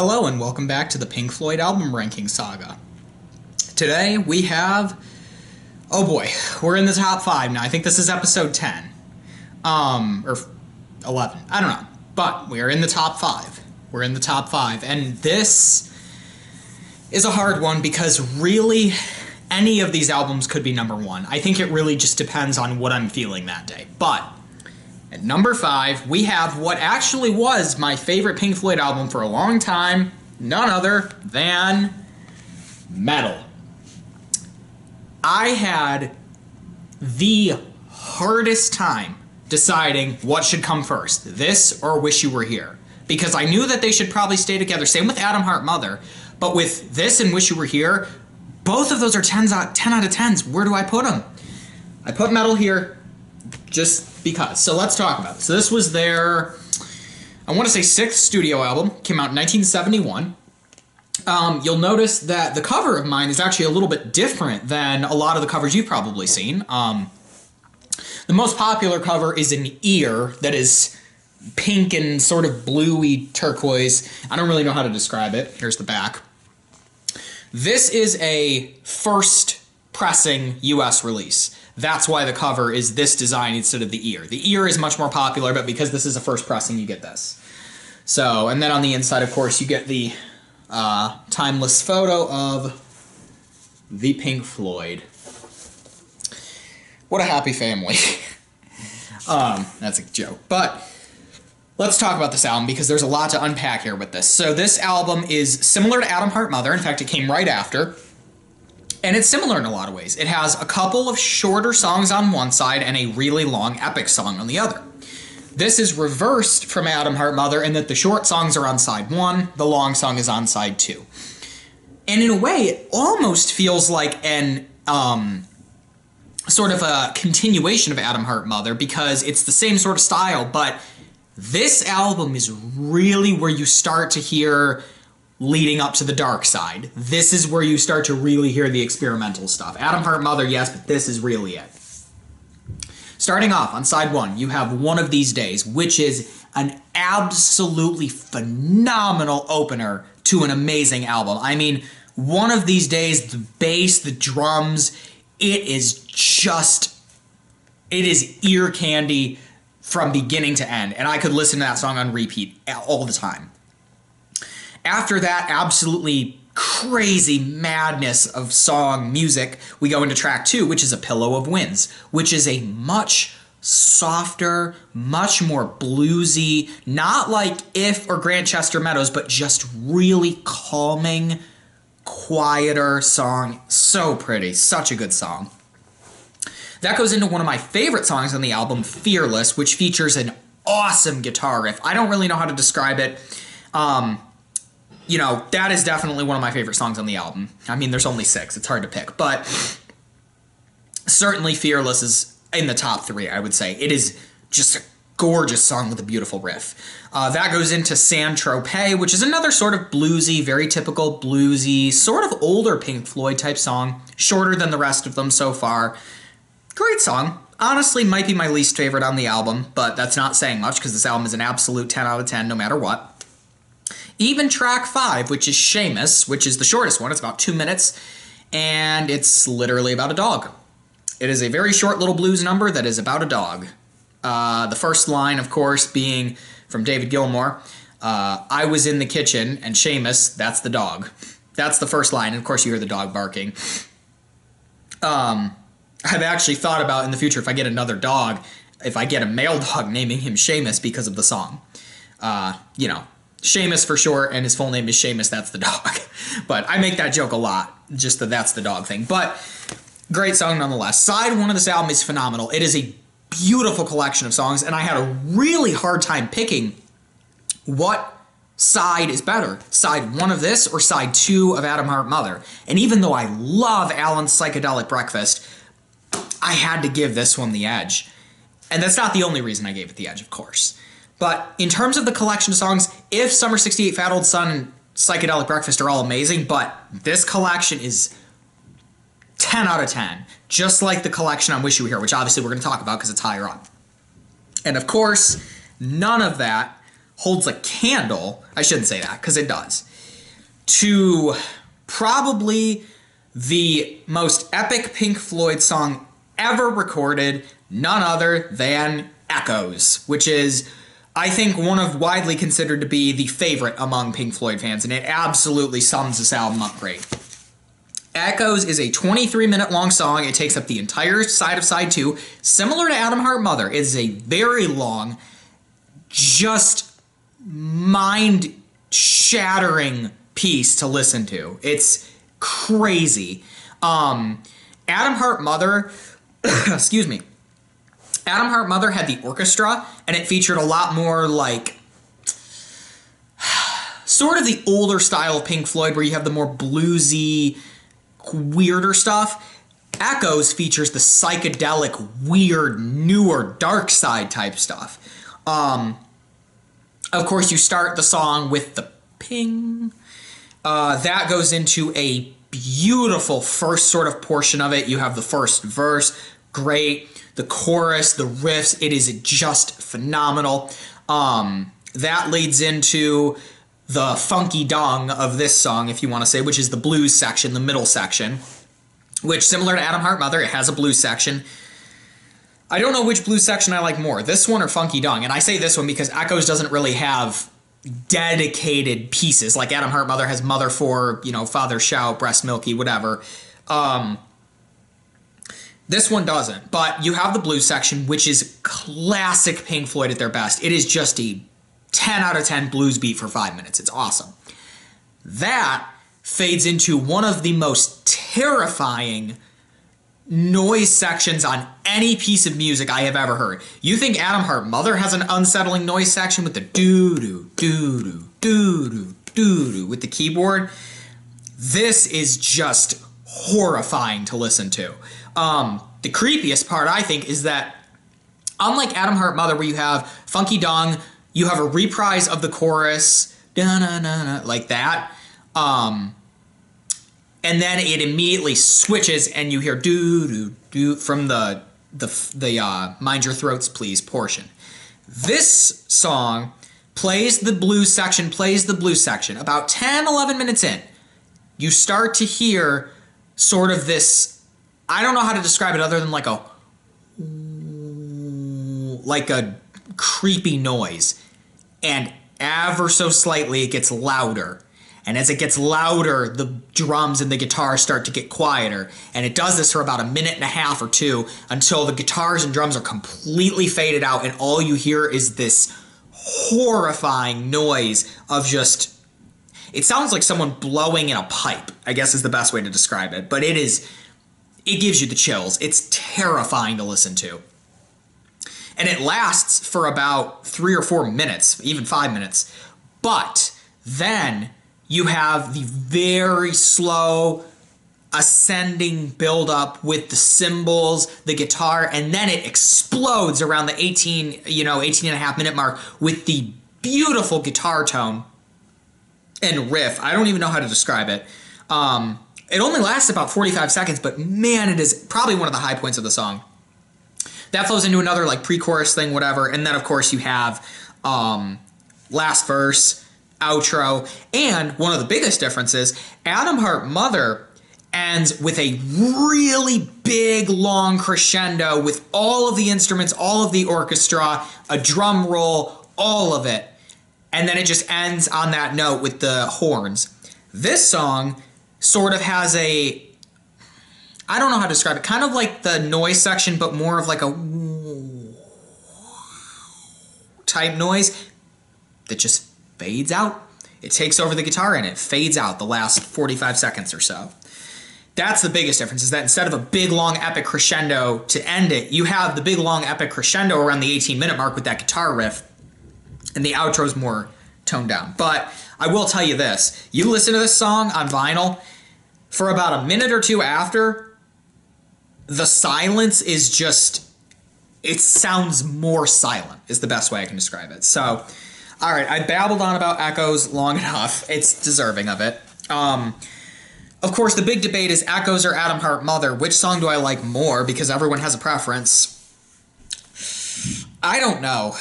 Hello and welcome back to the Pink Floyd album ranking saga. Today we have, oh boy, we're in the top 5 now. I think this is episode 10. Or 11. I don't know. But we are in the top 5. We're in the top 5. And this is a hard one because really any of these albums could be number 1. I think it really just depends on what I'm feeling that day. But at number 5, we have what actually was my favorite Pink Floyd album for a long time, none other than Meddle. I had the hardest time deciding what should come first, this or Wish You Were Here, because I knew that they should probably stay together. Same with Atom Heart Mother, but with this and Wish You Were Here, both of those are 10 out of 10s. Where do I put them? I put Meddle here just because. So let's talk about it. So this was their, I want to say 6th studio album, came out in 1971. You'll notice that the cover of mine is actually a little bit different than a lot of the covers you've probably seen. The most popular cover is an ear that is pink and sort of bluey turquoise. I don't really know how to describe it. Here's the back. This is a first pressing US release. That's why the cover is this design instead of the ear. The ear is much more popular, but because this is a first pressing, you get this. So, and then on the inside, of course, you get the timeless photo of the Pink Floyd. What a happy family. That's a joke. But let's talk about this album because there's a lot to unpack here with this. So this album is similar to Atom Heart Mother. In fact, it came right after. And it's similar in a lot of ways. It has a couple of shorter songs on one side and a really long epic song on the other. This is reversed from Atom Heart Mother in that the short songs are on side 1, the long song is on side 2. And in a way, it almost feels like an sort of a continuation of Atom Heart Mother because it's the same sort of style, but this album is really where you start to hear leading up to the dark side. This is where you start to really hear the experimental stuff. Atom Heart Mother, yes, but this is really it. Starting off on side 1, you have One of These Days, which is an absolutely phenomenal opener to an amazing album. I mean, One of These Days, the bass, the drums, it is ear candy from beginning to end, and I could listen to that song on repeat all the time. After that absolutely crazy madness of song music, we go into track 2, which is A Pillow of Winds, which is a much softer, much more bluesy, not like If or Grantchester Meadows, but just really calming, quieter song. So pretty, such a good song. That goes into one of my favorite songs on the album, Fearless, which features an awesome guitar riff. I don't really know how to describe it. You know, that is definitely one of my favorite songs on the album. I mean, there's only 6. It's hard to pick. But certainly Fearless is in the top 3, I would say. It is just a gorgeous song with a beautiful riff. That goes into Saint-Tropez, which is another sort of bluesy, very typical bluesy, sort of older Pink Floyd type song. Shorter than the rest of them so far. Great song. Honestly, might be my least favorite on the album, but that's not saying much because this album is an absolute 10 out of 10 no matter what. Even track 5, which is Seamus, which is the shortest one. It's about 2 minutes, and it's literally about a dog. It is a very short little blues number that is about a dog. The first line, of course, being from David Gilmour, I was in the kitchen, and Seamus, that's the dog. That's the first line, and of course you hear the dog barking. I've actually thought about in the future if I get another dog, if I get a male dog, naming him Seamus because of the song. You know, Seamus for short, and his full name is Seamus, that's the dog. But I make that joke a lot, just that that's the dog thing. But great song nonetheless. Side 1 of this album is phenomenal. It is a beautiful collection of songs, and I had a really hard time picking what side is better, side 1 of this or side 2 of Atom Heart Mother. And even though I love Alan's Psychedelic Breakfast, I had to give this one the edge. And that's not the only reason I gave it the edge, of course. But in terms of the collection of songs, if Summer 68, Fat Old Sun, and Psychedelic Breakfast are all amazing, but this collection is 10 out of 10. Just like the collection on Wish You Were Here, which obviously we're going to talk about because it's higher up. And of course, none of that holds a candle, I shouldn't say that, because it does, to probably the most epic Pink Floyd song ever recorded, none other than Echoes, which is, I think, widely considered to be the favorite among Pink Floyd fans, and it absolutely sums this album up great. Echoes is a 23-minute long song. It takes up the entire side of side 2. Similar to Atom Heart Mother, it is a very long, just mind-shattering piece to listen to. It's crazy. Atom Heart Mother, excuse me, Atom Heart Mother had the orchestra, and it featured a lot more like sort of the older style of Pink Floyd, where you have the more bluesy, weirder stuff. Echoes features the psychedelic, weird, newer, dark side type stuff. Of course, you start the song with the ping. That goes into a beautiful first sort of portion of it. You have the first verse, great. The chorus, the riffs, it is just phenomenal. That leads into the funky dong of this song, if you want to say, which is the blues section, the middle section, which, similar to Atom Heart Mother, it has a blues section. I don't know which blues section I like more, this one or funky dong. And I say this one because Echoes doesn't really have dedicated pieces, like Atom Heart Mother has Mother 4, Father Shout, Breast Milky, whatever. This one doesn't, but you have the blues section, which is classic Pink Floyd at their best. It is just a 10 out of 10 blues beat for 5 minutes. It's awesome. That fades into one of the most terrifying noise sections on any piece of music I have ever heard. You think Atom Heart Mother has an unsettling noise section with the doo-doo, doo-doo, doo-doo, doo-doo with the keyboard? This is just horrifying to listen to. The creepiest part, I think, is that unlike Atom Heart Mother, where you have funky dong, you have a reprise of the chorus, da-na-na-na, like that, and then it immediately switches, and you hear doo-doo-doo from the Mind Your Throats Please portion. This song plays the blues section. About 10, 11 minutes in, you start to hear sort of this, I don't know how to describe it other than like a creepy noise. And ever so slightly, it gets louder. And as it gets louder, the drums and the guitar start to get quieter. And it does this for about a minute and a half or two until the guitars and drums are completely faded out. And all you hear is this horrifying noise of just, it sounds like someone blowing in a pipe, I guess is the best way to describe it. But it gives you the chills. It's terrifying to listen to. And it lasts for about 3 or 4 minutes, even 5 minutes. But then you have the very slow ascending buildup with the cymbals, the guitar, and then it explodes around the 18 and a half minute mark with the beautiful guitar tone and riff. I don't even know how to describe it. It only lasts about 45 seconds, but man, it is probably one of the high points of the song. That flows into another like pre-chorus thing, whatever, and then of course you have last verse, outro, and one of the biggest differences, Atom Heart Mother ends with a really big, long crescendo with all of the instruments, all of the orchestra, a drum roll, all of it, and then it just ends on that note with the horns. This song sort of has a, I don't know how to describe it, kind of like the noise section, but more of like a type noise that just fades out. It takes over the guitar and it fades out the last 45 seconds or so. That's the biggest difference, is that instead of a big, long, epic crescendo to end it, you have the big, long, epic crescendo around the 18-minute mark with that guitar riff, and the outro's more toned down. But I will tell you this, you listen to this song on vinyl, for about a minute or two after, the silence is just, it sounds more silent, is the best way I can describe it. So, all right, I babbled on about Echoes long enough. It's deserving of it. Of course, the big debate is Echoes or Atom Heart Mother. Which song do I like more? Because everyone has a preference. I don't know.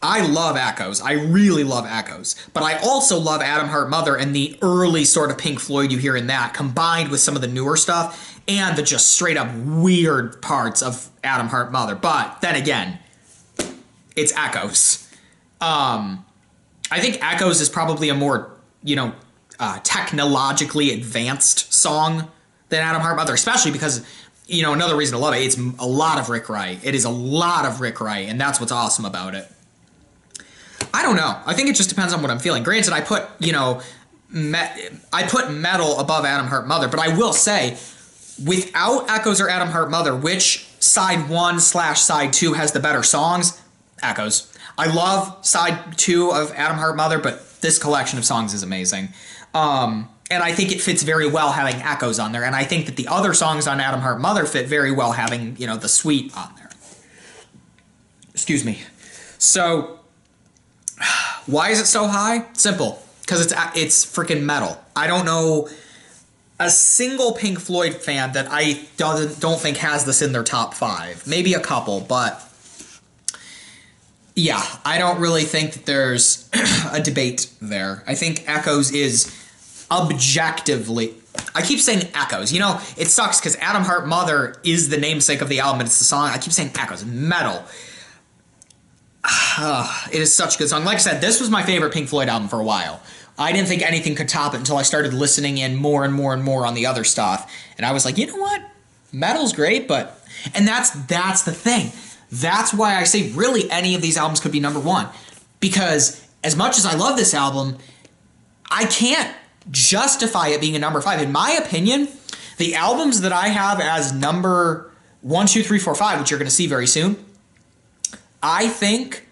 I love Echoes. I really love Echoes. But I also love Atom Heart Mother and the early sort of Pink Floyd you hear in that, combined with some of the newer stuff and the just straight up weird parts of Atom Heart Mother. But then again, it's Echoes. I think Echoes is probably a more, technologically advanced song than Atom Heart Mother, especially because, another reason to love it, it's a lot of Rick Wright. It is a lot of Rick Wright, and that's what's awesome about it. I don't know. I think it just depends on what I'm feeling. Granted, I put Meddle above Atom Heart Mother, but I will say, without Echoes or Atom Heart Mother, which side 1/side 2 has the better songs? Echoes. I love side 2 of Atom Heart Mother, but this collection of songs is amazing. And I think it fits very well having Echoes on there, and I think that the other songs on Atom Heart Mother fit very well having, the Sweet on there. Excuse me. So, why is it so high? Simple. Because it's freaking Meddle. I don't know a single Pink Floyd fan that I don't think has this in their top 5. Maybe a couple, but yeah, I don't really think that there's a debate there. I think Echoes is objectively... I keep saying Echoes. It sucks because Atom Heart Mother is the namesake of the album, and it's the song. I keep saying Echoes. Meddle. It is such a good song. Like I said, this was my favorite Pink Floyd album for a while. I didn't think anything could top it until I started listening in more and more and more on the other stuff. And I was like, you know what? Meddle's great, but... And that's the thing. That's why I say really any of these albums could be number 1. Because as much as I love this album, I can't justify it being a number 5. In my opinion, the albums that I have as number 1, 2, 3, 4, 5, which you're going to see very soon, I think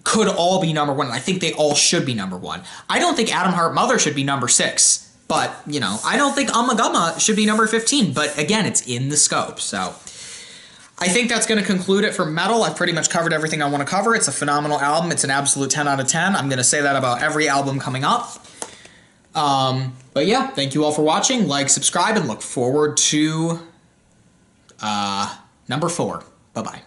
could all be number 1. And I think they all should be number 1. I don't think Atom Heart Mother should be number 6. But, I don't think Ummagumma should be number 15. But again, it's in the scope. So I think that's going to conclude it for Meddle. I've pretty much covered everything I want to cover. It's a phenomenal album. It's an absolute 10 out of 10. I'm going to say that about every album coming up. But yeah, thank you all for watching. Like, subscribe, and look forward to number 4. Bye-bye.